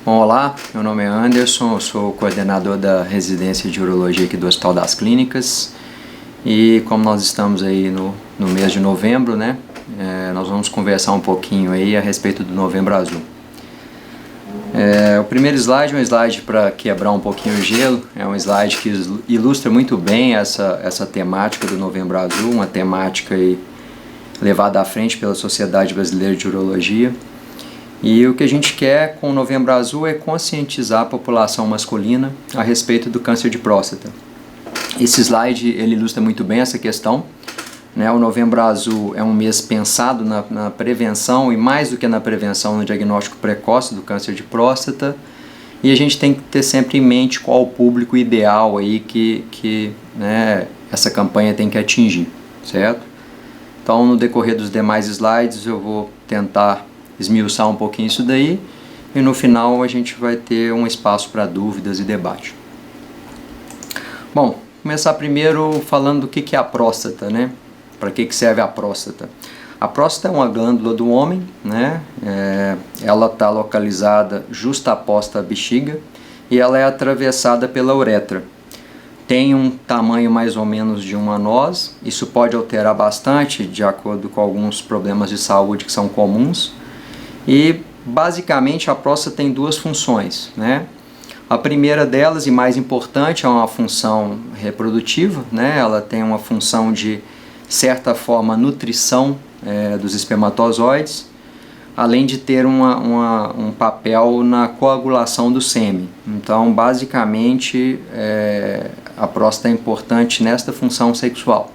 Bom, olá, meu nome é Anderson, eu sou coordenador da residência de urologia aqui do Hospital das Clínicas e como nós estamos aí no mês de novembro, né, nós vamos conversar um pouquinho aí a respeito do Novembro Azul. O primeiro slide é um slide para quebrar um pouquinho o gelo, é um slide que ilustra muito bem essa temática do Novembro Azul, uma temática aí levada à frente pela Sociedade Brasileira de Urologia. E o que a gente quer com o Novembro Azul é conscientizar a população masculina a respeito do câncer de próstata. Esse slide ele ilustra muito bem essa questão, né? O Novembro Azul é um mês pensado na prevenção e mais do que na prevenção, no diagnóstico precoce do câncer de próstata. E a gente tem que ter sempre em mente qual o público ideal aí que essa campanha tem que atingir, certo? Então, no decorrer dos demais slides eu vou tentar esmiuçar um pouquinho isso daí e no final a gente vai ter um espaço para dúvidas e debate. Bom, começar primeiro falando do que é a próstata, né? Para que serve a próstata? A próstata é uma glândula do homem, né? Ela está localizada justaposta à bexiga e ela é atravessada pela uretra. Tem um tamanho mais ou menos de uma noz, isso pode alterar bastante de acordo com alguns problemas de saúde que são comuns. E basicamente a próstata tem duas funções, né? A primeira delas e mais importante é uma função reprodutiva, né? Ela tem uma função de certa forma nutrição dos espermatozoides, além de ter um papel na coagulação do sêmen. Então basicamente a próstata é importante nesta função sexual.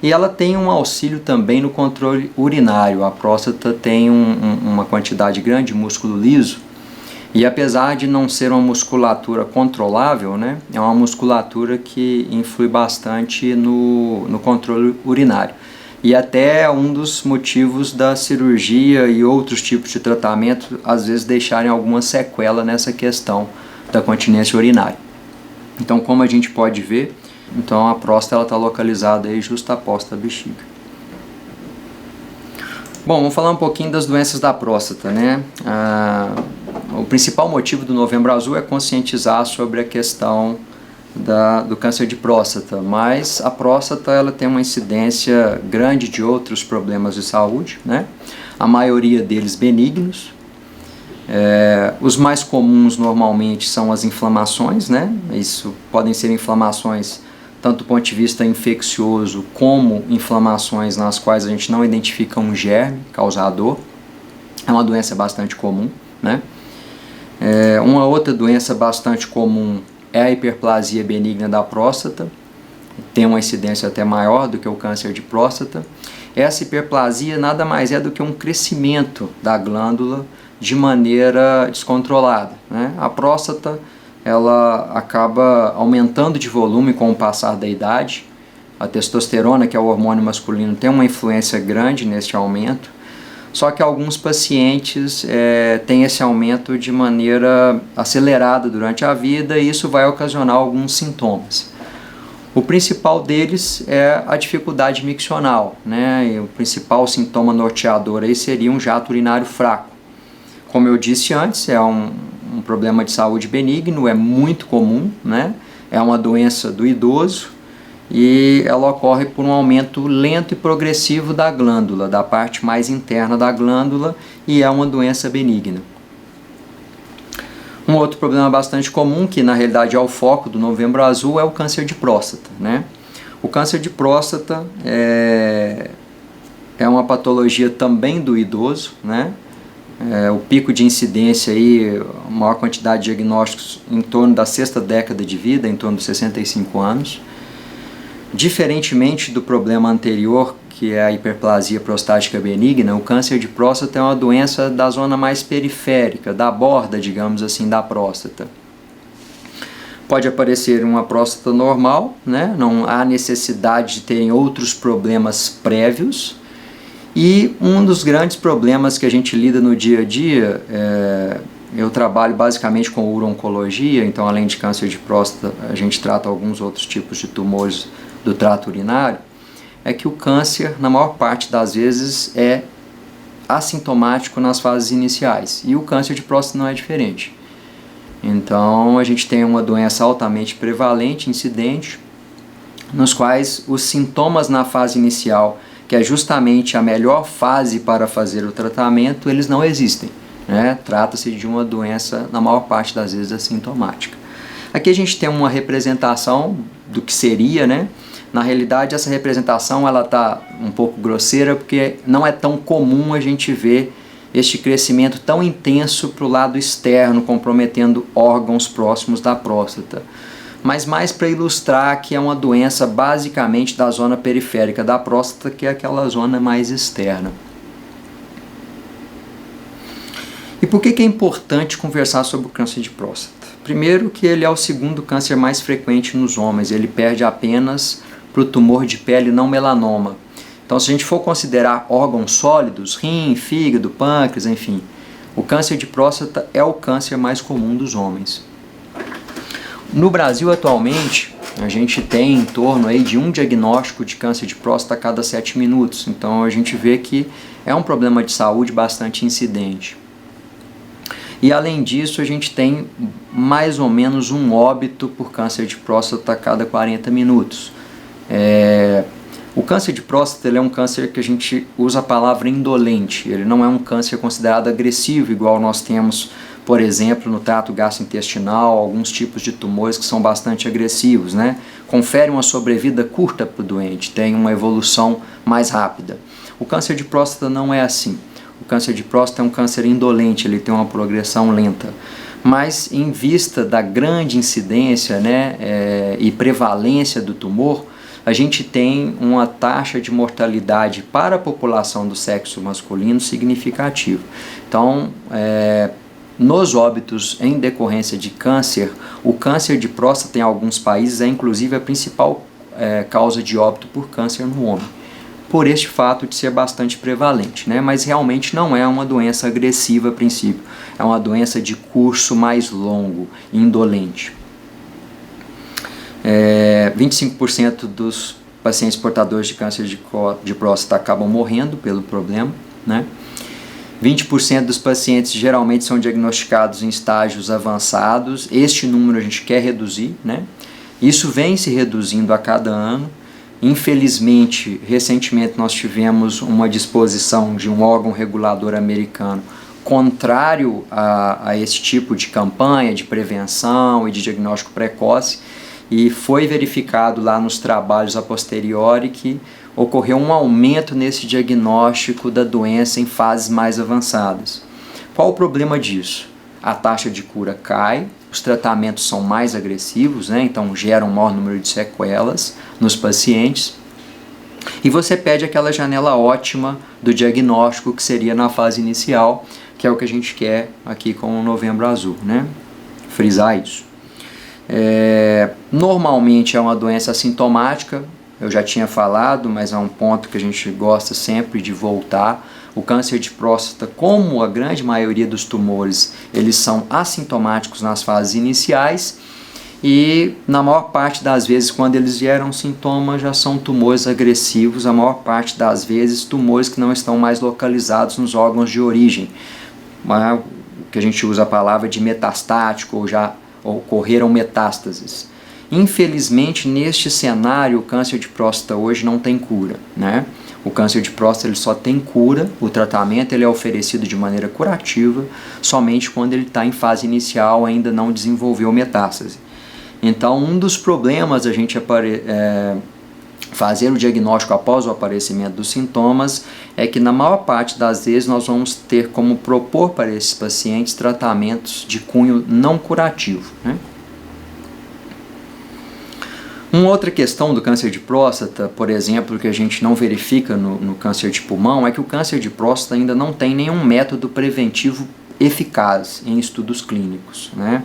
E ela tem um auxílio também no controle urinário. A próstata tem uma quantidade grande de músculo liso e apesar de não ser uma musculatura controlável, né, é uma musculatura que influi bastante no controle urinário. E até um dos motivos da cirurgia e outros tipos de tratamento às vezes deixarem alguma sequela nessa questão da continência urinária. Então, como a gente pode ver, então a próstata está localizada aí justaposta à bexiga. Bom, vamos falar um pouquinho das doenças da próstata, né? O principal motivo do Novembro Azul é conscientizar sobre a questão do câncer de próstata, mas a próstata ela tem uma incidência grande de outros problemas de saúde, né? A maioria deles benignos. Os mais comuns normalmente são as inflamações, né? Isso podem ser inflamações tanto do ponto de vista infeccioso como inflamações nas quais a gente não identifica um germe causador. É uma doença bastante comum, né? Uma outra doença bastante comum é a hiperplasia benigna da próstata, tem uma incidência até maior do que o câncer de próstata. Essa hiperplasia nada mais é do que um crescimento da glândula de maneira descontrolada, né? A próstata ela acaba aumentando de volume com o passar da idade. A testosterona, que é o hormônio masculino, tem uma influência grande neste aumento. Só que alguns pacientes têm esse aumento de maneira acelerada durante a vida e isso vai ocasionar alguns sintomas. O principal deles é a dificuldade miccional, né? E o principal sintoma norteador aí seria um jato urinário fraco. Como eu disse antes, é um problema de saúde benigno, é muito comum, né? É uma doença do idoso e ela ocorre por um aumento lento e progressivo da glândula, da parte mais interna da glândula, e é uma doença benigna. Um outro problema bastante comum, que na realidade é o foco do Novembro Azul, é o câncer de próstata, né? O câncer de próstata é uma patologia também do idoso, né? O pico de incidência aí, a maior quantidade de diagnósticos em torno da sexta década de vida, em torno dos 65 anos. Diferentemente do problema anterior, que é a hiperplasia prostática benigna, o câncer de próstata é uma doença da zona mais periférica, da borda, digamos assim, da próstata. Pode aparecer uma próstata normal, né? Não há necessidade de terem outros problemas prévios. E um dos grandes problemas que a gente lida no dia a dia, eu trabalho basicamente com uro-oncologia, então além de câncer de próstata, a gente trata alguns outros tipos de tumores do trato urinário, é que o câncer, na maior parte das vezes, é assintomático nas fases iniciais, e o câncer de próstata não é diferente. Então a gente tem uma doença altamente prevalente, incidente, nos quais os sintomas na fase inicial, que é justamente a melhor fase para fazer o tratamento, eles não existem, né? Trata-se de uma doença, na maior parte das vezes, assintomática. Aqui a gente tem uma representação do que seria, né? Na realidade, essa representação ela está um pouco grosseira, porque não é tão comum a gente ver este crescimento tão intenso para o lado externo, comprometendo órgãos próximos da próstata. Mas mais para ilustrar que é uma doença basicamente da zona periférica da próstata, que é aquela zona mais externa. E por que é importante conversar sobre o câncer de próstata? Primeiro que ele é o segundo câncer mais frequente nos homens, ele perde apenas para o tumor de pele não melanoma. Então, se a gente for considerar órgãos sólidos, rim, fígado, pâncreas, enfim, o câncer de próstata é o câncer mais comum dos homens. No Brasil, atualmente, a gente tem em torno aí de um diagnóstico de câncer de próstata a cada 7 minutos. Então, a gente vê que é um problema de saúde bastante incidente. E, além disso, a gente tem mais ou menos um óbito por câncer de próstata a cada 40 minutos. O câncer de próstata ele é um câncer que a gente usa a palavra indolente. Ele não é um câncer considerado agressivo, igual nós temos, por exemplo, no trato gastrointestinal, alguns tipos de tumores que são bastante agressivos, né? Confere uma sobrevida curta para o doente, tem uma evolução mais rápida. O câncer de próstata não é assim. O câncer de próstata é um câncer indolente, ele tem uma progressão lenta. Mas em vista da grande incidência, né, e prevalência do tumor, a gente tem uma taxa de mortalidade para a população do sexo masculino significativa. Então, nos óbitos em decorrência de câncer, o câncer de próstata em alguns países é inclusive a principal causa de óbito por câncer no homem, por este fato de ser bastante prevalente, né? Mas realmente não é uma doença agressiva a princípio, é uma doença de curso mais longo, indolente. 25% dos pacientes portadores de câncer de próstata acabam morrendo pelo problema, né? 20% dos pacientes geralmente são diagnosticados em estágios avançados. Este número a gente quer reduzir, né? Isso vem se reduzindo a cada ano. Infelizmente, recentemente nós tivemos uma disposição de um órgão regulador americano contrário a esse tipo de campanha de prevenção e de diagnóstico precoce, e foi verificado lá nos trabalhos a posteriori que ocorreu um aumento nesse diagnóstico da doença em fases mais avançadas. Qual o problema disso? A taxa de cura cai, os tratamentos são mais agressivos, né? Então geram um maior número de sequelas nos pacientes, e você perde aquela janela ótima do diagnóstico que seria na fase inicial, que é o que a gente quer aqui com o Novembro Azul, né? Frisar isso. Normalmente é uma doença assintomática, eu já tinha falado, mas é um ponto que a gente gosta sempre de voltar. O câncer de próstata, como a grande maioria dos tumores, eles são assintomáticos nas fases iniciais, e na maior parte das vezes, quando eles geram sintomas, já são tumores agressivos, a maior parte das vezes tumores que não estão mais localizados nos órgãos de origem, mas que a gente usa a palavra de metastático, ou já ocorreram metástases. Infelizmente, neste cenário, o câncer de próstata hoje não tem cura, né? O câncer de próstata ele só tem cura, o tratamento ele é oferecido de maneira curativa somente quando ele está em fase inicial, ainda não desenvolveu metástase. Então, um dos problemas a gente fazer o diagnóstico após o aparecimento dos sintomas é que na maior parte das vezes nós vamos ter como propor para esses pacientes tratamentos de cunho não curativo, né? Uma outra questão do câncer de próstata, por exemplo, que a gente não verifica no câncer de pulmão, é que o câncer de próstata ainda não tem nenhum método preventivo eficaz em estudos clínicos, né?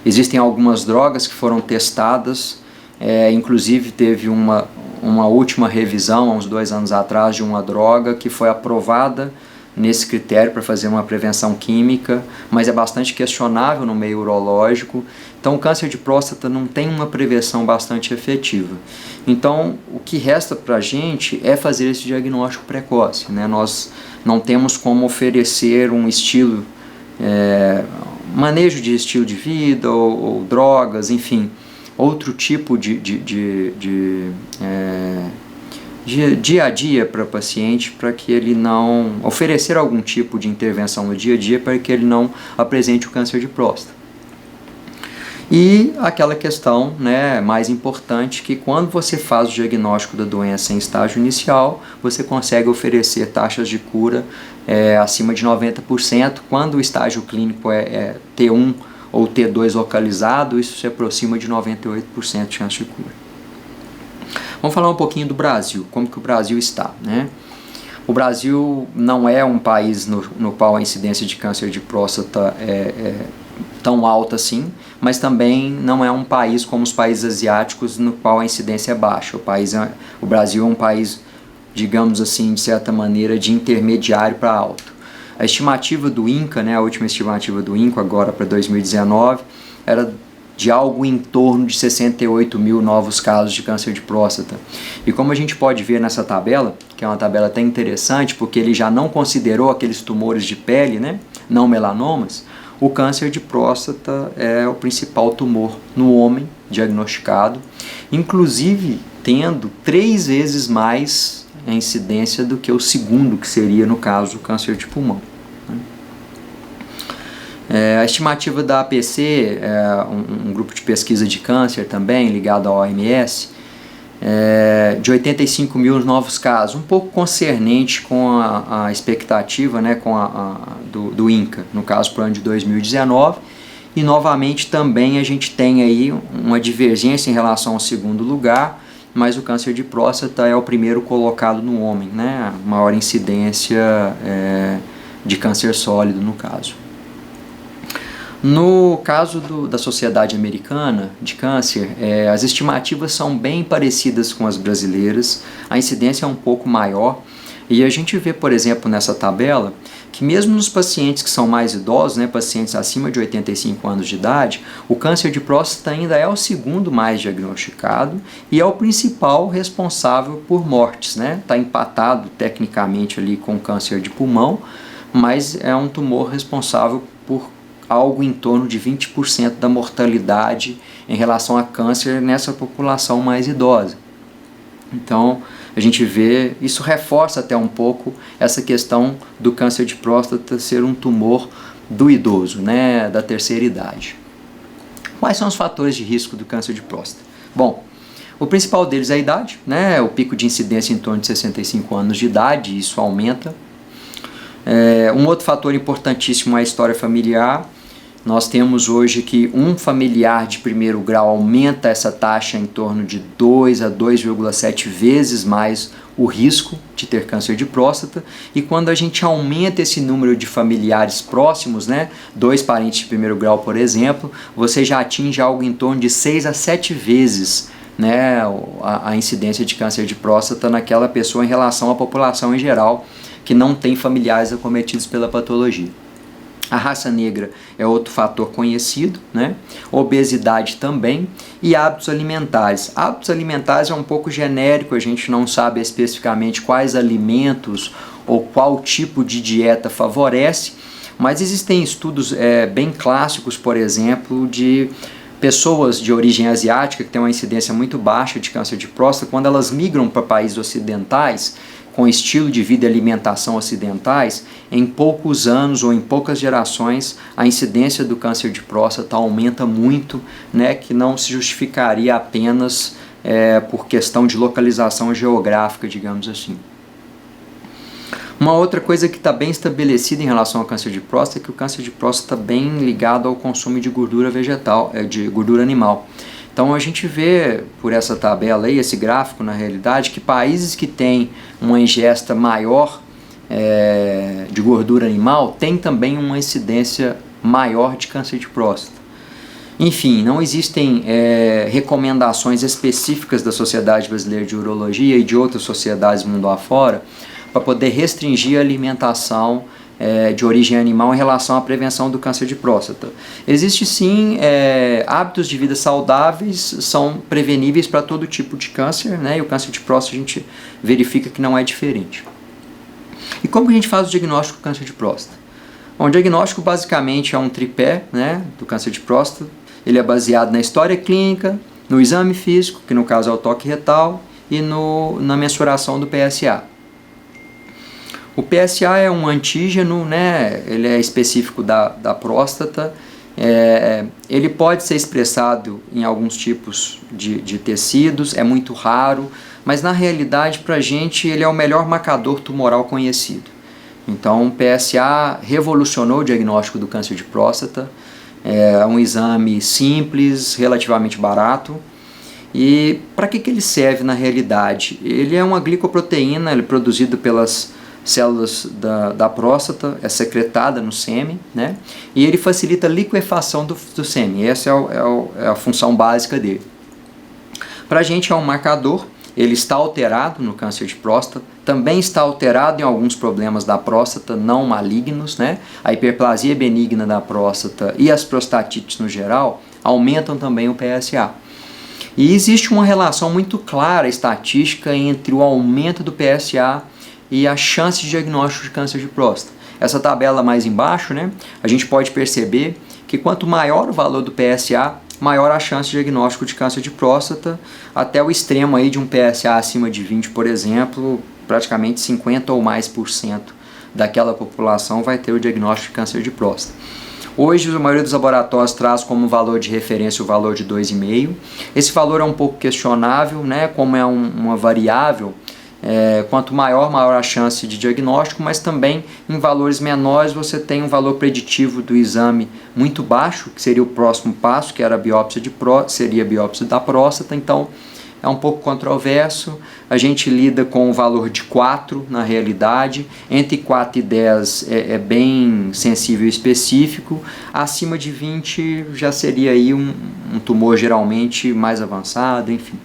Existem algumas drogas que foram testadas, inclusive teve uma última revisão, há uns 2 anos atrás, de uma droga que foi aprovada nesse critério para fazer uma prevenção química, mas é bastante questionável no meio urológico. Então o câncer de próstata não tem uma prevenção bastante efetiva. Então o que resta para a gente é fazer esse diagnóstico precoce, né? Nós não temos como oferecer um estilo, manejo de estilo de vida ou drogas, enfim, outro tipo de dia a dia para o paciente, para que ele não oferecer algum tipo de intervenção no dia a dia para que ele não apresente o câncer de próstata. E aquela questão, né, mais importante, que quando você faz o diagnóstico da doença em estágio inicial, você consegue oferecer taxas de cura acima de 90%. Quando o estágio clínico é T1 ou T2 localizado, isso se aproxima de 98% de chance de cura. Vamos falar um pouquinho do Brasil, como que o Brasil está, né? O Brasil não é um país no qual a incidência de câncer de próstata é tão alta assim, mas também não é um país como os países asiáticos no qual a incidência é baixa. O Brasil é um país, digamos assim, de certa maneira, de intermediário para alto. A estimativa do INCA, né, a última estimativa do INCA agora para 2019, era de algo em torno de 68 mil novos casos de câncer de próstata. E como a gente pode ver nessa tabela, que é uma tabela até interessante, porque ele já não considerou aqueles tumores de pele, né, não melanomas, o câncer de próstata é o principal tumor no homem diagnosticado, inclusive tendo 3 vezes mais a incidência do que o segundo, que seria, no caso, o câncer de pulmão. A estimativa da APC, um grupo de pesquisa de câncer também, ligado à OMS, de 85 mil novos casos, um pouco concernente com a expectativa, né, do INCA, no caso para o ano de 2019, e novamente também a gente tem aí uma divergência em relação ao segundo lugar, mas o câncer de próstata é o primeiro colocado no homem, né, a maior incidência de câncer sólido no caso. No caso da Sociedade Americana de Câncer, as estimativas são bem parecidas com as brasileiras, a incidência é um pouco maior, e a gente vê, por exemplo, nessa tabela, que mesmo nos pacientes que são mais idosos, né, pacientes acima de 85 anos de idade, o câncer de próstata ainda é o segundo mais diagnosticado e é o principal responsável por mortes, né? Está empatado tecnicamente ali com o câncer de pulmão, mas é um tumor responsável por algo em torno de 20% da mortalidade em relação a câncer nessa população mais idosa. Então, a gente vê, isso reforça até um pouco essa questão do câncer de próstata ser um tumor do idoso, né, da terceira idade. Quais são os fatores de risco do câncer de próstata? Bom, o principal deles é a idade, né, o pico de incidência em torno de 65 anos de idade, isso aumenta. Um outro fator importantíssimo é a história familiar. Nós temos hoje que um familiar de primeiro grau aumenta essa taxa em torno de 2 a 2,7 vezes mais o risco de ter câncer de próstata, e quando a gente aumenta esse número de familiares próximos, né, 2 parentes de primeiro grau, por exemplo, você já atinge algo em torno de 6 a 7 vezes, né, a incidência de câncer de próstata naquela pessoa em relação à população em geral que não tem familiares acometidos pela patologia. A raça negra é outro fator conhecido, né? Obesidade também, e hábitos alimentares. Hábitos alimentares é um pouco genérico, a gente não sabe especificamente quais alimentos ou qual tipo de dieta favorece, mas existem estudos bem clássicos, por exemplo, de pessoas de origem asiática que têm uma incidência muito baixa de câncer de próstata, quando elas migram para países ocidentais, com estilo de vida e alimentação ocidentais, em poucos anos ou em poucas gerações, a incidência do câncer de próstata aumenta muito, né, que não se justificaria apenas por questão de localização geográfica, digamos assim. Uma outra coisa que está bem estabelecida em relação ao câncer de próstata é que o câncer de próstata está bem ligado ao consumo de gordura vegetal, de gordura animal. Então a gente vê por essa tabela aí, esse gráfico na realidade, que países que têm uma ingesta maior de gordura animal têm também uma incidência maior de câncer de próstata. Enfim, não existem recomendações específicas da Sociedade Brasileira de Urologia e de outras sociedades mundo afora para poder restringir a alimentação de origem animal em relação à prevenção do câncer de próstata. Existe sim hábitos de vida saudáveis, são preveníveis para todo tipo de câncer, né? E o câncer de próstata a gente verifica que não é diferente. E como que a gente faz o diagnóstico do câncer de próstata? Bom, o diagnóstico basicamente é um tripé, né, do câncer de próstata. Ele é baseado na história clínica, no exame físico, que no caso é o toque retal, e na mensuração do PSA. O PSA é um antígeno, né, ele é específico da próstata. Ele pode ser expressado em alguns tipos de tecidos, é muito raro, mas na realidade para a gente ele é o melhor marcador tumoral conhecido. Então o PSA revolucionou o diagnóstico do câncer de próstata, é um exame simples, relativamente barato. E para que ele serve na realidade? Ele é uma glicoproteína, ele é produzido pelas células da próstata, é secretada no sêmen, né? E ele facilita a liquefação do sêmen. Essa é a função básica dele. Para a gente é um marcador, ele está alterado no câncer de próstata, também está alterado em alguns problemas da próstata não malignos, né? A hiperplasia benigna da próstata e as prostatites no geral aumentam também o PSA. E existe uma relação muito clara estatística entre o aumento do PSA e a chance de diagnóstico de câncer de próstata. Essa tabela mais embaixo, né, a gente pode perceber que quanto maior o valor do PSA, maior a chance de diagnóstico de câncer de próstata, até o extremo aí de um PSA acima de 20, por exemplo, praticamente 50% ou mais daquela população vai ter o diagnóstico de câncer de próstata. Hoje, a maioria dos laboratórios traz como valor de referência o valor de 2,5. Esse valor é um pouco questionável, né, como é uma variável. Quanto maior a chance de diagnóstico, mas também em valores menores você tem um valor preditivo do exame muito baixo, que seria o próximo passo, que era a biópsia seria a biópsia da próstata. Então é um pouco controverso. A gente lida com o valor de 4 na realidade, entre 4 e 10 é bem sensível e específico, acima de 20 já seria aí um tumor geralmente mais avançado, enfim.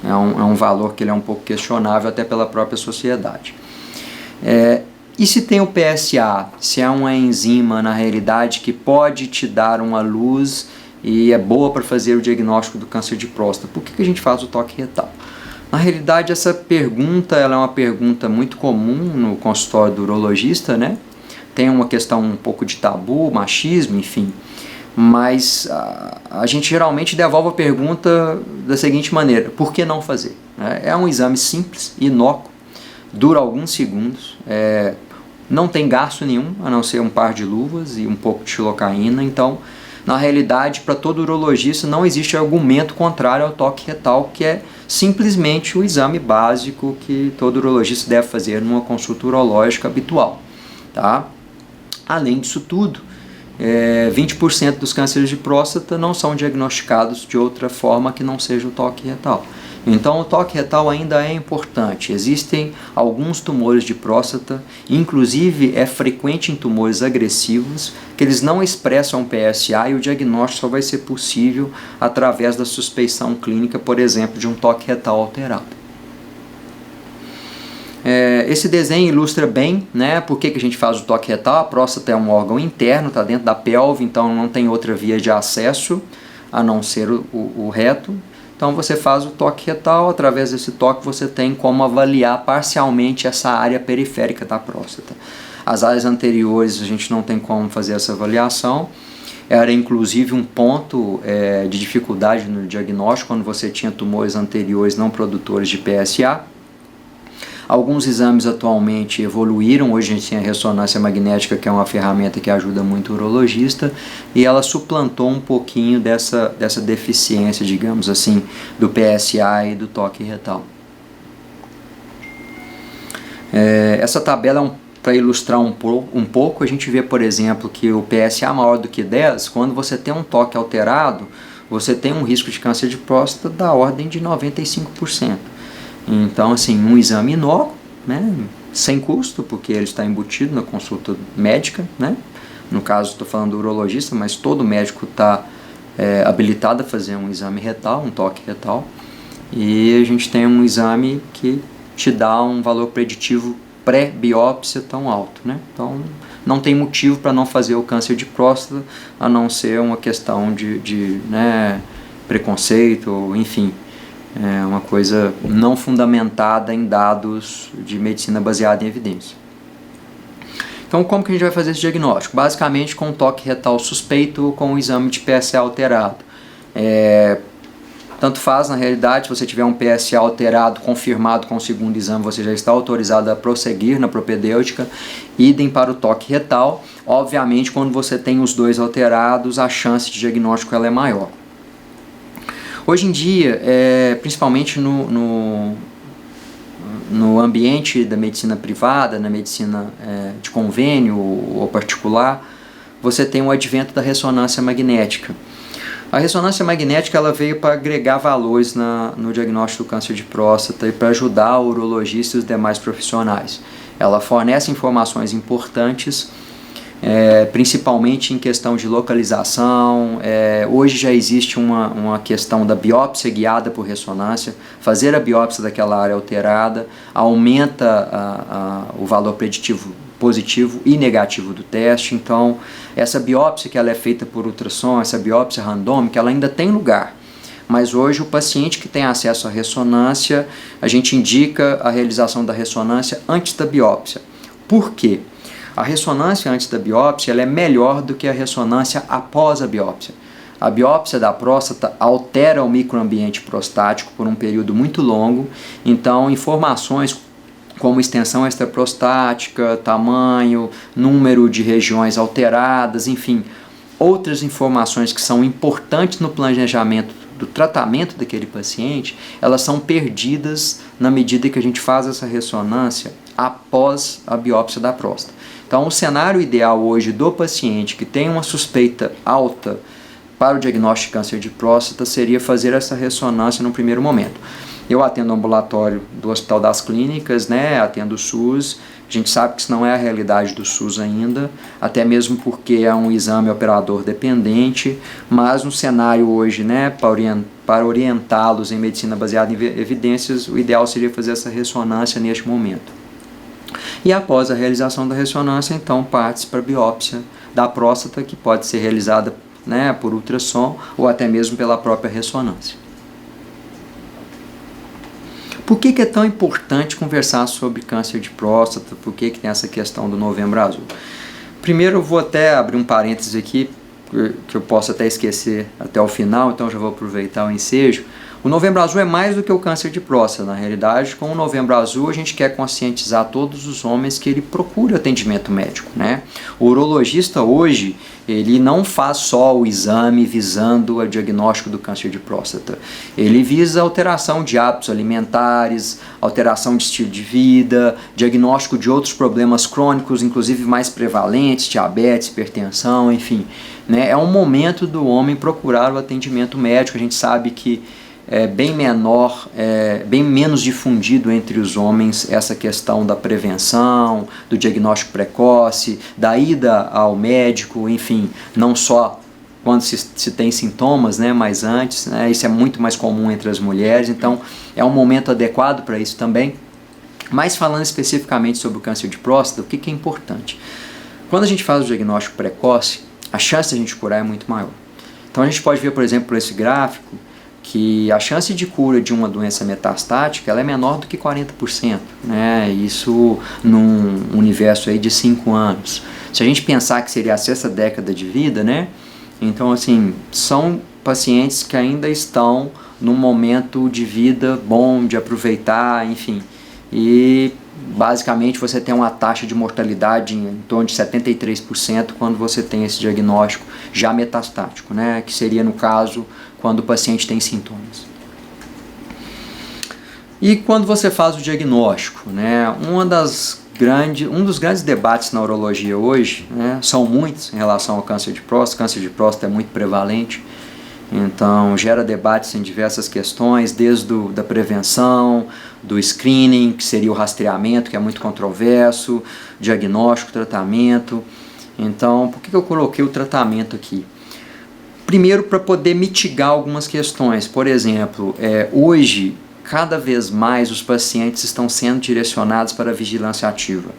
É um valor que ele é um pouco questionável até pela própria sociedade. E se tem o PSA, se é uma enzima na realidade que pode te dar uma luz e é boa para fazer o diagnóstico do câncer de próstata, por que a gente faz o toque retal? Na realidade essa pergunta ela é uma pergunta muito comum no consultório do urologista, né? Tem uma questão um pouco de tabu, machismo, enfim. Mas a gente geralmente devolve a pergunta da seguinte maneira: por que não fazer? É um exame simples, inócuo, dura alguns segundos, não tem gasto nenhum, a não ser um par de luvas e um pouco de xilocaína. Então, na realidade, para todo urologista não existe argumento contrário ao toque retal, que é simplesmente o exame básico que todo urologista deve fazer numa consulta urológica habitual, tá? Além disso tudo, 20% dos cânceres de próstata não são diagnosticados de outra forma que não seja o toque retal. Então o toque retal ainda é importante. Existem alguns tumores de próstata, inclusive é frequente em tumores agressivos, que eles não expressam PSA e o diagnóstico só vai ser possível através da suspeição clínica, por exemplo, de um toque retal alterado. Esse desenho ilustra bem, né, por que a gente faz o toque retal. A próstata é um órgão interno, está dentro da pelve, então não tem outra via de acesso a não ser o reto. Então você faz o toque retal, através desse toque você tem como avaliar parcialmente essa área periférica da próstata. As áreas anteriores a gente não tem como fazer essa avaliação. Era inclusive um ponto de dificuldade no diagnóstico quando você tinha tumores anteriores não produtores de PSA. Alguns exames atualmente evoluíram, hoje a gente tem a ressonância magnética, que é uma ferramenta que ajuda muito o urologista, e ela suplantou um pouquinho dessa deficiência, digamos assim, do PSA e do toque retal. Essa tabela para ilustrar um pouco, a gente vê, por exemplo, que o PSA maior do que 10, quando você tem um toque alterado, você tem um risco de câncer de próstata da ordem de 95%. Então, assim, um exame inócuo, né, sem custo, porque ele está embutido na consulta médica, né? No caso, estou falando do urologista, mas todo médico está habilitado a fazer um exame retal, um toque retal. E a gente tem um exame que te dá um valor preditivo pré-biópsia tão alto, né? Então, não tem motivo para não fazer o câncer de próstata, a não ser uma questão de preconceito, enfim. É uma coisa não fundamentada em dados de medicina baseada em evidência. Então, como que a gente vai fazer esse diagnóstico? Basicamente com um toque retal suspeito ou com um exame de PSA alterado. Tanto faz, na realidade, se você tiver um PSA alterado, confirmado com o segundo exame, você já está autorizado a prosseguir na propedêutica. Idem para o toque retal. Obviamente, quando você tem os dois alterados, a chance de diagnóstico ela é maior. Hoje em dia, principalmente no ambiente da medicina privada, na medicina de convênio ou particular, você tem o advento da ressonância magnética. A ressonância magnética ela veio para agregar valores no diagnóstico do câncer de próstata e para ajudar o urologista e os demais profissionais. Ela fornece informações importantes, principalmente em questão de localização. Hoje já existe uma questão da biópsia guiada por ressonância. Fazer a biópsia daquela área alterada aumenta o valor preditivo positivo e negativo do teste. Então, essa biópsia que ela é feita por ultrassom, essa biópsia randômica, ela ainda tem lugar. Mas hoje o paciente que tem acesso à ressonância, a gente indica a realização da ressonância antes da biópsia. Por quê? A ressonância antes da biópsia ela é melhor do que a ressonância após a biópsia. A biópsia da próstata altera o microambiente prostático por um período muito longo, então informações como extensão extraprostática, tamanho, número de regiões alteradas, enfim, outras informações que são importantes no planejamento do tratamento daquele paciente, elas são perdidas na medida que a gente faz essa ressonância após a biópsia da próstata. Então, o cenário ideal hoje do paciente que tem uma suspeita alta para o diagnóstico de câncer de próstata seria fazer essa ressonância no primeiro momento. Eu atendo o ambulatório do Hospital das Clínicas, atendo o SUS. A gente sabe que isso não é a realidade do SUS ainda, até mesmo porque é um exame operador dependente, mas no cenário hoje, para orientá-los em medicina baseada em evidências, o ideal seria fazer essa ressonância neste momento. E após a realização da ressonância, então parte para a biópsia da próstata, que pode ser realizada por ultrassom ou até mesmo pela própria ressonância. Por que é tão importante conversar sobre câncer de próstata? Por que tem essa questão do Novembro Azul? Primeiro eu vou até abrir um parênteses aqui, que eu posso até esquecer até o final, então já vou aproveitar o ensejo. O Novembro Azul é mais do que o câncer de próstata. Na realidade, com o Novembro Azul a gente quer conscientizar todos os homens que ele procura atendimento médico, O urologista hoje, ele não faz só o exame visando o diagnóstico do câncer de próstata. Ele visa alteração de hábitos alimentares, alteração de estilo de vida, diagnóstico de outros problemas crônicos, inclusive mais prevalentes, diabetes, hipertensão, enfim. É um momento do homem procurar o atendimento médico. A gente sabe que é bem menor, bem menos difundido entre os homens essa questão da prevenção, do diagnóstico precoce, da ida ao médico, enfim, não só quando se tem sintomas, mas antes, isso é muito mais comum entre as mulheres, então é um momento adequado para isso também. Mas falando especificamente sobre o câncer de próstata, o que é importante? Quando a gente faz o diagnóstico precoce, a chance de a gente curar é muito maior. Então a gente pode ver, por exemplo, por esse gráfico, que a chance de cura de uma doença metastática ela é menor do que 40%, isso num universo aí de 5 anos. Se a gente pensar que seria a 6ª década de vida, então assim, são pacientes que ainda estão num momento de vida bom, de aproveitar, enfim, e basicamente você tem uma taxa de mortalidade em torno de 73% quando você tem esse diagnóstico já metastático, que seria no caso quando o paciente tem sintomas. E quando você faz o diagnóstico, um dos grandes debates na urologia hoje, são muitos em relação ao câncer de próstata. Câncer de próstata é muito prevalente, então gera debates em diversas questões, desde da prevenção, do screening, que seria o rastreamento, que é muito controverso, diagnóstico, tratamento. Então, por que eu coloquei o tratamento aqui? Primeiro, para poder mitigar algumas questões. Por exemplo, hoje, cada vez mais os pacientes estão sendo direcionados para a vigilância ativa.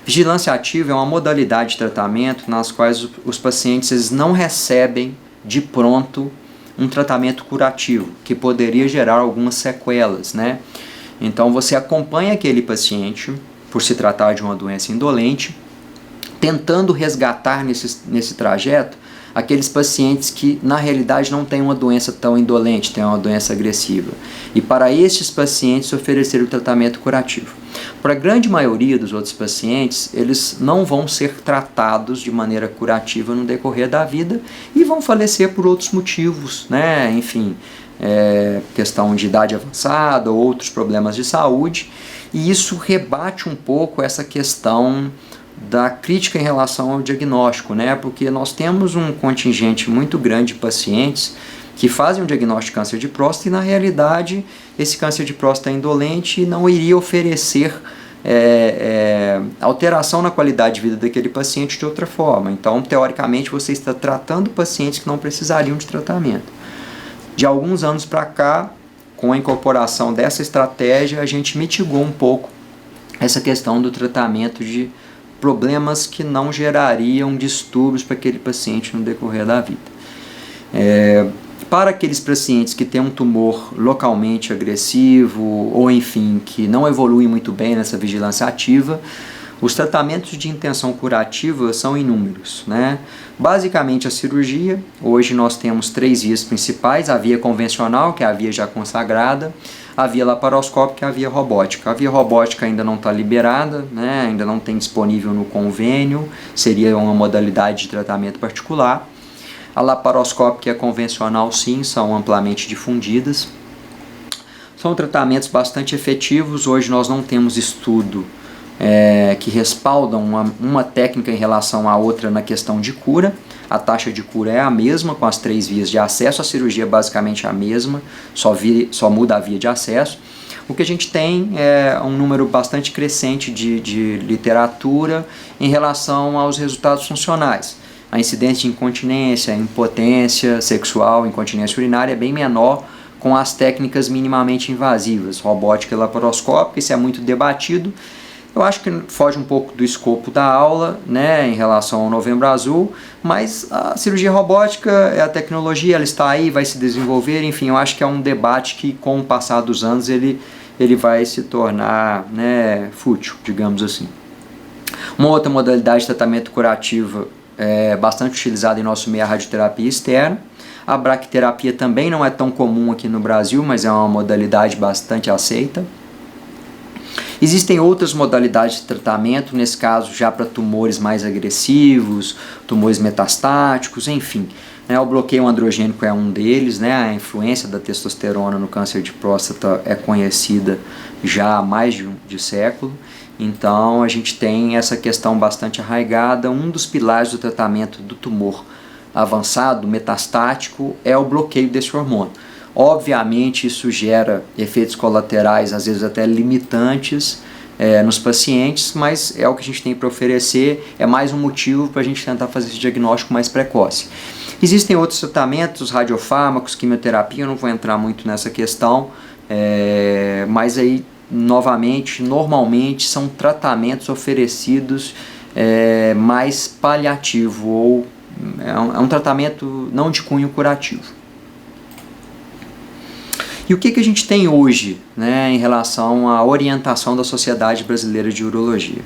Vigilância ativa é uma modalidade de tratamento nas quais os pacientes eles não recebem de pronto um tratamento curativo, que poderia gerar algumas sequelas, Então você acompanha aquele paciente, por se tratar de uma doença indolente, tentando resgatar nesse trajeto aqueles pacientes que na realidade não têm uma doença tão indolente, têm uma doença agressiva. E para estes pacientes oferecer o tratamento curativo. Para a grande maioria dos outros pacientes, eles não vão ser tratados de maneira curativa no decorrer da vida e vão falecer por outros motivos, né? Enfim, questão de idade avançada ou outros problemas de saúde. E isso rebate um pouco essa questão da crítica em relação ao diagnóstico, né? Porque nós temos um contingente muito grande de pacientes que fazem um diagnóstico de câncer de próstata e na realidade esse câncer de próstata é indolente e não iria oferecer alteração na qualidade de vida daquele paciente de outra forma. Então, teoricamente, você está tratando pacientes que não precisariam de tratamento. De alguns anos para cá, com a incorporação dessa estratégia, a gente mitigou um pouco essa questão do tratamento de problemas que não gerariam distúrbios para aquele paciente no decorrer da vida. Para aqueles pacientes que têm um tumor localmente agressivo ou enfim, que não evoluem muito bem nessa vigilância ativa, os tratamentos de intenção curativa são inúmeros, né? Basicamente a cirurgia, hoje nós temos 3 vias principais, a via convencional, que é a via já consagrada, a via laparoscópica e a via robótica. A via robótica ainda não está liberada, né? Ainda não tem disponível no convênio, seria uma modalidade de tratamento particular. A laparoscópica e a convencional sim, são amplamente difundidas. São tratamentos bastante efetivos, hoje nós não temos estudo que respaldam uma técnica em relação à outra na questão de cura. A taxa de cura é a mesma com as 3 vias de acesso, a cirurgia é basicamente a mesma, só muda a via de acesso. O que a gente tem é um número bastante crescente de literatura em relação aos resultados funcionais. A incidência de incontinência, impotência sexual, incontinência urinária é bem menor com as técnicas minimamente invasivas, robótica e laparoscópica, isso é muito debatido. Eu acho que foge um pouco do escopo da aula, né, em relação ao Novembro Azul, mas a cirurgia robótica é a tecnologia, ela está aí, vai se desenvolver, enfim, eu acho que é um debate que com o passar dos anos ele vai se tornar, né, fútil, digamos assim. Uma outra modalidade de tratamento curativo bastante utilizada em nosso meio, a radioterapia externa. A braquiterapia também não é tão comum aqui no Brasil, mas é uma modalidade bastante aceita. Existem outras modalidades de tratamento, nesse caso já para tumores mais agressivos, tumores metastáticos, enfim. O bloqueio androgênico é um deles, né? A influência da testosterona no câncer de próstata é conhecida já há mais de século. Então a gente tem essa questão bastante arraigada. Um dos pilares do tratamento do tumor avançado, metastático, é o bloqueio desse hormônio. Obviamente isso gera efeitos colaterais, às vezes até limitantes nos pacientes, mas é o que a gente tem para oferecer, é mais um motivo para a gente tentar fazer esse diagnóstico mais precoce. Existem outros tratamentos, radiofármacos, quimioterapia, eu não vou entrar muito nessa questão, mas aí, novamente, normalmente são tratamentos oferecidos mais paliativo, ou é um tratamento não de cunho curativo. E o que a gente tem hoje, né, em relação à orientação da Sociedade Brasileira de Urologia?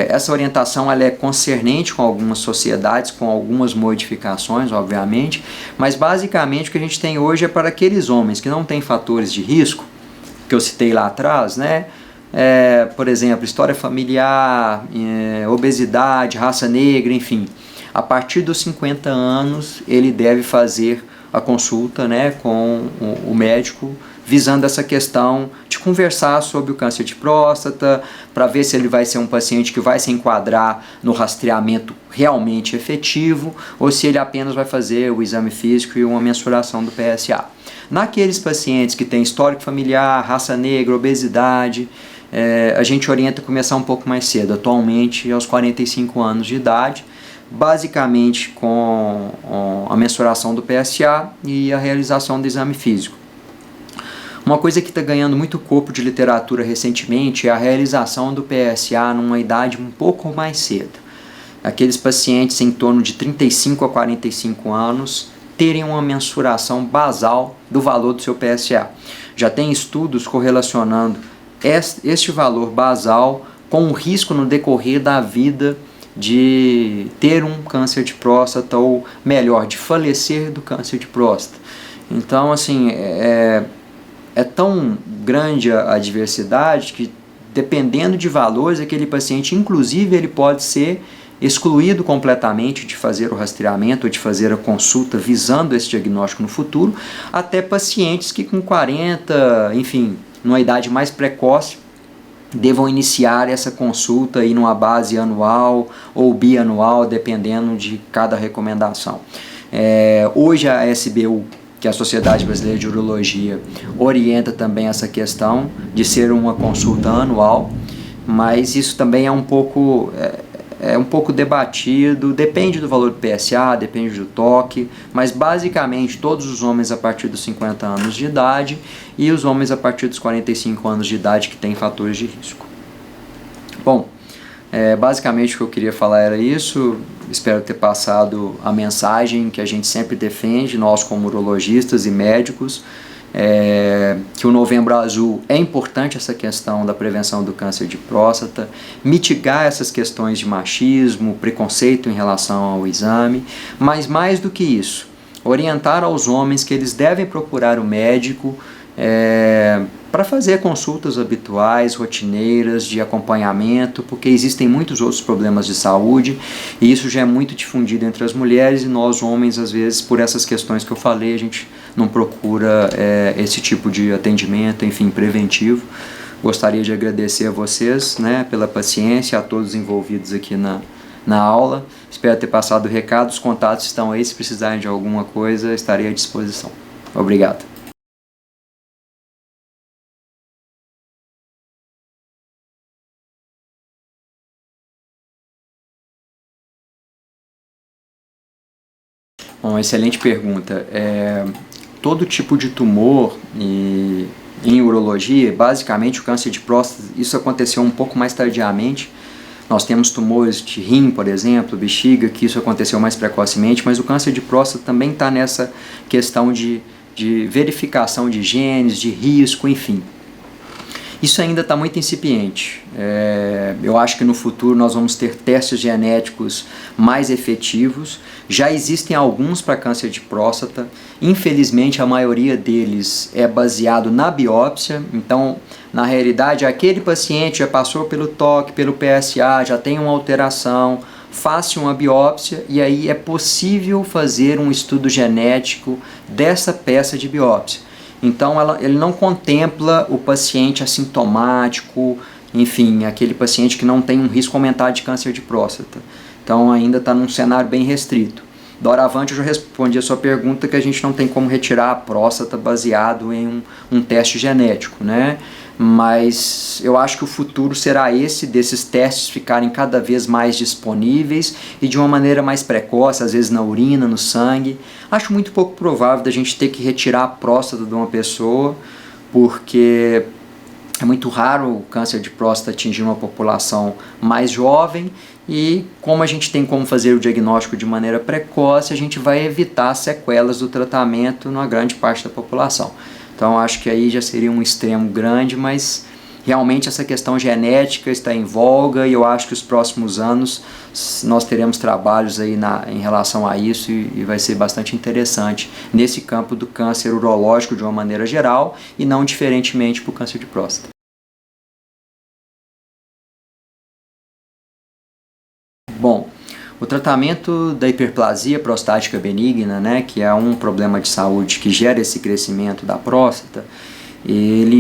Essa orientação ela é concernente com algumas sociedades, com algumas modificações, obviamente, mas basicamente o que a gente tem hoje é para aqueles homens que não têm fatores de risco, que eu citei lá atrás, né? Por exemplo, história familiar, obesidade, raça negra, enfim. A partir dos 50 anos ele deve fazer a consulta, né, com o médico, visando essa questão de conversar sobre o câncer de próstata, para ver se ele vai ser um paciente que vai se enquadrar no rastreamento realmente efetivo, ou se ele apenas vai fazer o exame físico e uma mensuração do PSA. Naqueles pacientes que têm histórico familiar, raça negra, obesidade, a gente orienta a começar um pouco mais cedo, atualmente aos 45 anos de idade, basicamente com a mensuração do PSA e a realização do exame físico. Uma coisa que está ganhando muito corpo de literatura recentemente é a realização do PSA numa idade um pouco mais cedo. Aqueles pacientes em torno de 35 a 45 anos terem uma mensuração basal do valor do seu PSA. Já tem estudos correlacionando este valor basal com o risco no decorrer da vida de ter um câncer de próstata, ou melhor, de falecer do câncer de próstata. Então, assim, é tão grande a diversidade que, dependendo de valores, aquele paciente, inclusive, ele pode ser excluído completamente de fazer o rastreamento ou de fazer a consulta visando esse diagnóstico no futuro, até pacientes que com 40, enfim, numa idade mais precoce, devam iniciar essa consulta aí numa base anual ou bianual, dependendo de cada recomendação. Hoje a SBU, que é a Sociedade Brasileira de Urologia, orienta também essa questão de ser uma consulta anual, mas isso também é um pouco debatido, depende do valor do PSA, depende do toque, mas basicamente todos os homens a partir dos 50 anos de idade e os homens a partir dos 45 anos de idade que têm fatores de risco. Bom, basicamente o que eu queria falar era isso. Espero ter passado a mensagem que a gente sempre defende, nós como urologistas e médicos, que o Novembro Azul é importante, essa questão da prevenção do câncer de próstata, mitigar essas questões de machismo, preconceito em relação ao exame, mas mais do que isso, orientar aos homens que eles devem procurar o médico para fazer consultas habituais, rotineiras, de acompanhamento, porque existem muitos outros problemas de saúde e isso já é muito difundido entre as mulheres, e nós homens, às vezes, por essas questões que eu falei, a gente não procura esse tipo de atendimento, enfim, preventivo. Gostaria de agradecer a vocês, né, pela paciência, a todos envolvidos aqui na aula. Espero ter passado o recado, os contatos estão aí, se precisarem de alguma coisa, estarei à disposição. Obrigado. Bom, excelente pergunta. Todo tipo de tumor em urologia, basicamente o câncer de próstata, isso aconteceu um pouco mais tardiamente. Nós temos tumores de rim, por exemplo, bexiga, que isso aconteceu mais precocemente, mas o câncer de próstata também está nessa questão de verificação de genes, de risco, enfim. Isso ainda está muito incipiente. Eu acho que no futuro nós vamos ter testes genéticos mais efetivos. Já existem alguns para câncer de próstata. Infelizmente, a maioria deles é baseado na biópsia. Então, na realidade, aquele paciente já passou pelo toque, pelo PSA, já tem uma alteração, faça uma biópsia e aí é possível fazer um estudo genético dessa peça de biópsia. Então, ele não contempla o paciente assintomático, enfim, aquele paciente que não tem um risco aumentado de câncer de próstata. Então, ainda está num cenário bem restrito. Doravante, eu já respondi a sua pergunta que a gente não tem como retirar a próstata baseado em um teste genético, né? Mas eu acho que o futuro será esse, desses testes ficarem cada vez mais disponíveis e de uma maneira mais precoce, às vezes na urina, no sangue. Acho muito pouco provável da gente ter que retirar a próstata de uma pessoa, porque é muito raro o câncer de próstata atingir uma população mais jovem, e como a gente tem como fazer o diagnóstico de maneira precoce, a gente vai evitar sequelas do tratamento numa grande parte da população. Então acho que aí já seria um extremo grande, mas realmente essa questão genética está em voga e eu acho que os próximos anos nós teremos trabalhos aí em relação a isso e vai ser bastante interessante nesse campo do câncer urológico de uma maneira geral e não diferentemente para o câncer de próstata. Bom, o tratamento da hiperplasia prostática benigna, né, que é um problema de saúde que gera esse crescimento da próstata,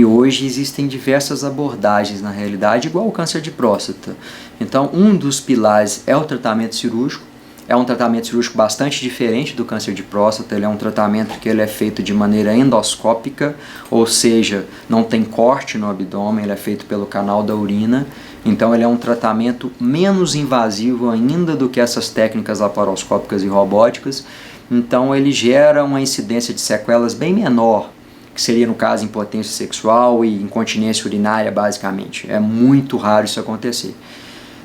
hoje existem diversas abordagens na realidade, igual o câncer de próstata. Então, um dos pilares é o tratamento cirúrgico. É um tratamento cirúrgico bastante diferente do câncer de próstata. Ele é um tratamento que ele é feito de maneira endoscópica, ou seja, não tem corte no abdômen, ele é feito pelo canal da urina. Então ele é um tratamento menos invasivo ainda do que essas técnicas laparoscópicas e robóticas. Então ele gera uma incidência de sequelas bem menor, que seria no caso impotência sexual e incontinência urinária basicamente. É muito raro isso acontecer.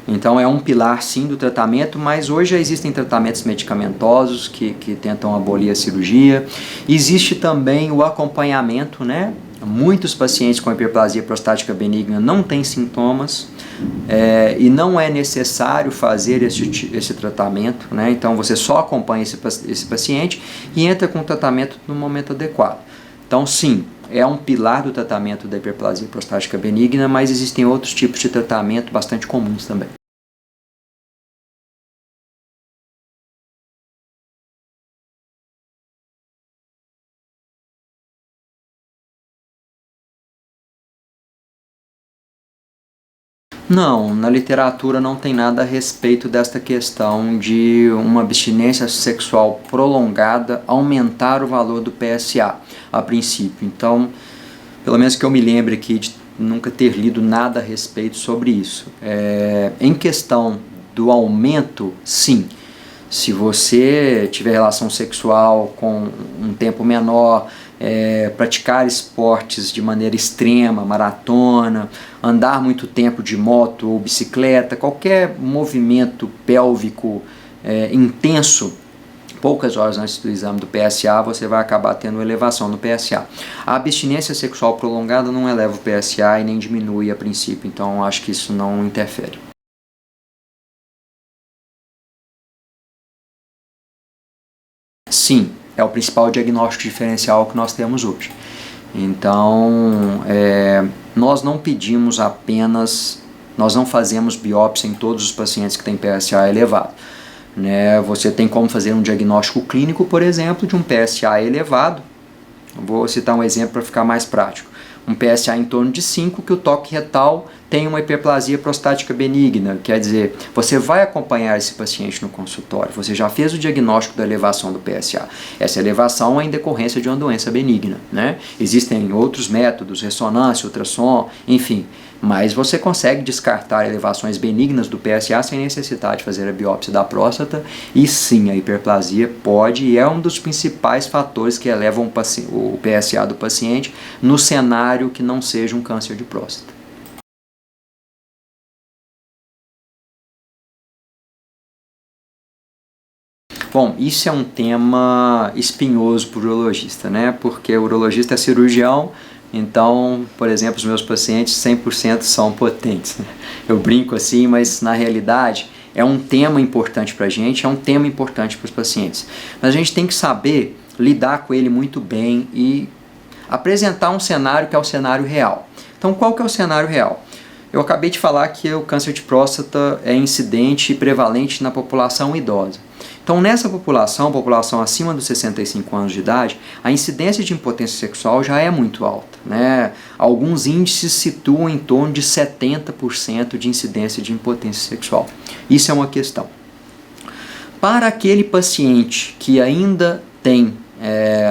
Então é um pilar sim do tratamento, mas hoje já existem tratamentos medicamentosos que tentam abolir a cirurgia. Existe também o acompanhamento, né? Muitos pacientes com hiperplasia prostática benigna não têm sintomas e não é necessário fazer esse tratamento, né? Então você só acompanha esse paciente e entra com o tratamento no momento adequado. Então sim, é um pilar do tratamento da hiperplasia prostática benigna, mas existem outros tipos de tratamento bastante comuns também. Não, na literatura não tem nada a respeito desta questão de uma abstinência sexual prolongada aumentar o valor do PSA, a princípio. Então, pelo menos que eu me lembre aqui de nunca ter lido nada a respeito sobre isso. Em questão do aumento, sim. Se você tiver relação sexual com um tempo menor, praticar esportes de maneira extrema, maratona, andar muito tempo de moto ou bicicleta, qualquer movimento pélvico intenso, poucas horas antes do exame do PSA, você vai acabar tendo elevação no PSA. A abstinência sexual prolongada não eleva o PSA e nem diminui a princípio, então acho que isso não interfere. Sim, é o principal diagnóstico diferencial que nós temos hoje. Então, nós não pedimos apenas, nós não fazemos biópsia em todos os pacientes que têm PSA elevado. Né? Você tem como fazer um diagnóstico clínico, por exemplo, de um PSA elevado. Vou citar um exemplo para ficar mais prático. Um PSA em torno de 5, que o toque retal tem uma hiperplasia prostática benigna, quer dizer, você vai acompanhar esse paciente no consultório, você já fez o diagnóstico da elevação do PSA. Essa elevação é em decorrência de uma doença benigna, né? Existem outros métodos, ressonância, ultrassom, enfim, mas você consegue descartar elevações benignas do PSA sem necessidade de fazer a biópsia da próstata, e sim, a hiperplasia pode e é um dos principais fatores que elevam o PSA do paciente no cenário que não seja um câncer de próstata. Bom, isso é um tema espinhoso para o urologista, né? Porque o urologista é cirurgião, então, por exemplo, os meus pacientes 100% são potentes, né? Eu brinco assim, mas na realidade é um tema importante para a gente, é um tema importante para os pacientes. Mas a gente tem que saber lidar com ele muito bem e apresentar um cenário que é o cenário real. Então, qual que é o cenário real? Eu acabei de falar que o câncer de próstata é incidente e prevalente na população idosa. Então, nessa população acima dos 65 anos de idade, a incidência de impotência sexual já é muito alta, né? Alguns índices situam em torno de 70% de incidência de impotência sexual. Isso é uma questão. Para aquele paciente que ainda tem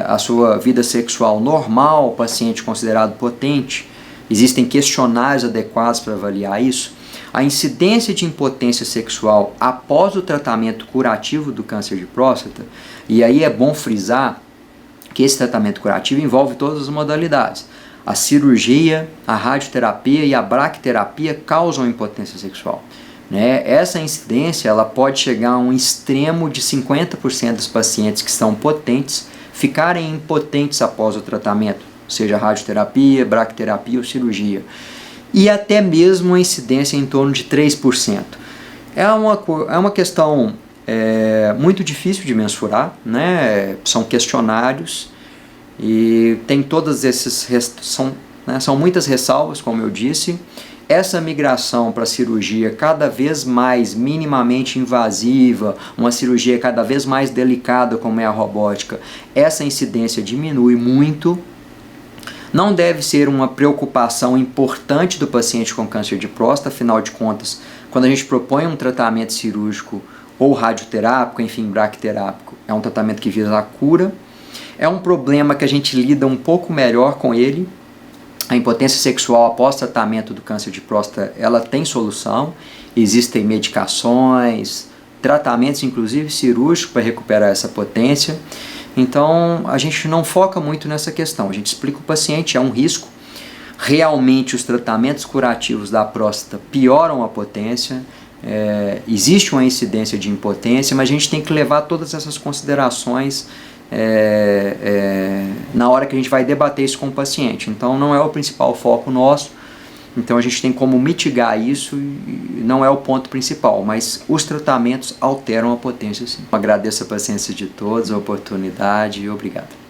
a sua vida sexual normal, paciente considerado potente, existem questionários adequados para avaliar isso. A incidência de impotência sexual após o tratamento curativo do câncer de próstata, e aí é bom frisar que esse tratamento curativo envolve todas as modalidades. A cirurgia, a radioterapia e a braquiterapia causam impotência sexual. Né? Essa incidência ela pode chegar a um extremo de 50% dos pacientes que são potentes ficarem impotentes após o tratamento, seja radioterapia, braquiterapia ou cirurgia. E até mesmo a incidência em torno de 3%. É uma questão muito difícil de mensurar, né? São questionários e tem todas esses são muitas ressalvas, como eu disse. Essa migração para a cirurgia cada vez mais minimamente invasiva, uma cirurgia cada vez mais delicada como é a robótica, essa incidência diminui muito. Não deve ser uma preocupação importante do paciente com câncer de próstata, afinal de contas, quando a gente propõe um tratamento cirúrgico ou radioterápico, enfim, braquiterápico, é um tratamento que visa a cura. É um problema que a gente lida um pouco melhor com ele. A impotência sexual após tratamento do câncer de próstata, ela tem solução. Existem medicações, tratamentos inclusive cirúrgicos para recuperar essa potência. Então, a gente não foca muito nessa questão. A gente explica o paciente, é um risco. Realmente, os tratamentos curativos da próstata pioram a potência. Existe uma incidência de impotência, mas a gente tem que levar todas essas considerações na hora que a gente vai debater isso com o paciente. Então não é o principal foco nosso, então a gente tem como mitigar isso e não é o ponto principal, mas os tratamentos alteram a potência sim. Agradeço a paciência de todos, a oportunidade e obrigado.